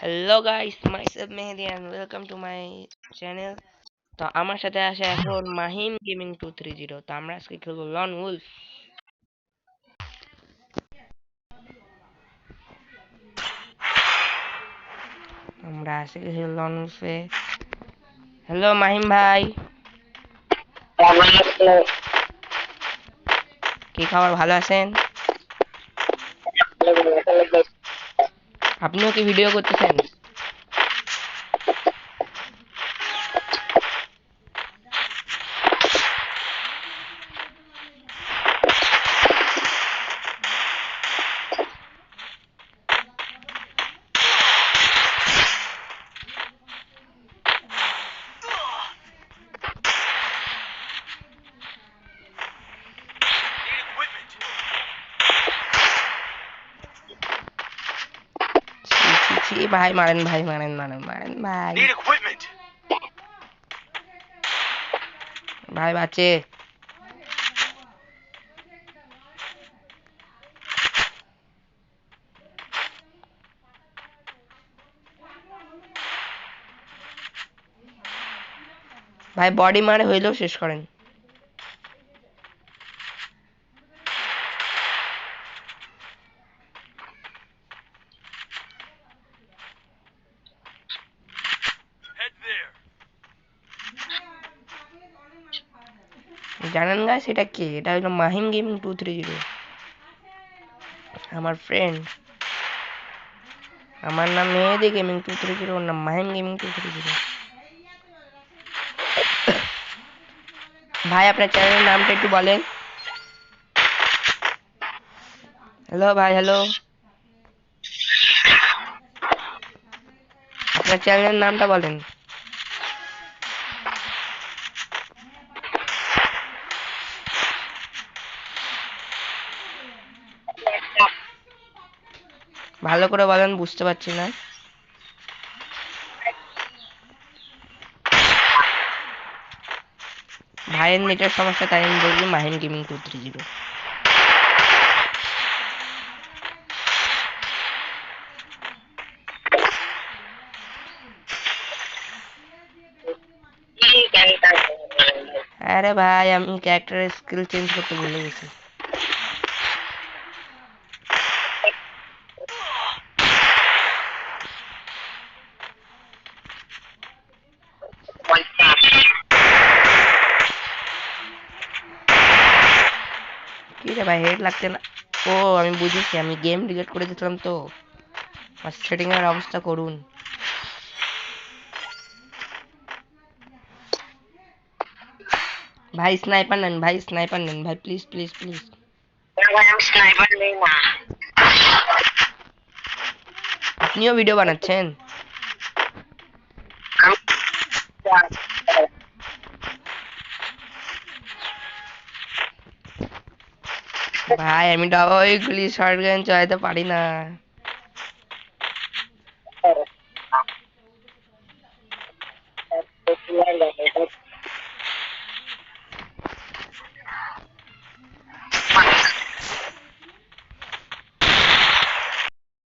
Hello guys, myself Mehedi and welcome to my channel. তো আমার সাথে আছে এখন মাহিম গেমিং 230। তো আমরা আজকে খেলবো লন উলফ। আমরা আজকে খেলবো লন উলফে। হ্যালো মাহিম ভাই, কি খবর, ভালো আছেন? আপনিও কি ভিডিও করতেছেন? ছি ছি ছি, ভাই মারেন, ভাই মারেন মারেন মারেন ভাই, ভাই বাঁচে। ভাই বডি মারে হইলেও শেষ করেন। জানেন গাইস এটা কে? এটা হলো মাহিম গেমিং 230, আমার ফ্রেন্ড। আমার নাম মেহেদি গেমিং 230, ওর নাম মাহিম গেমিং 230। ভাই আপনার চ্যানেলের নামটা একটু বলেন। হ্যালো ভাই, হ্যালো, আপনার চ্যানেলের নামটা বলেন। ভালো করে বলেন, বুঝতে পারছি না। ভাইয়ের নেটের সমস্যা, তাই আমি বলছি মাহিম গেমিং 230। আরে ভাই আমি ক্যারেক্টারের স্কিল চেঞ্জ করতে ভুলে গেছি। কি রে ভাই, হেড লাগছে না? ও আমি বুঝেছি, আমি গেম ডিলিট করে দিয়েছিলাম তো। আর সেটিং এর অবস্থা করুন। ভাই স্নাইপার নেন, ভাই স্নাইপার নেন ভাই, প্লিজ প্লিজ প্লিজ। আপনিও ভিডিও বানাচ্ছেন? ভাই আমি ওইগুলি শর্ট গান চালাতে পারি না।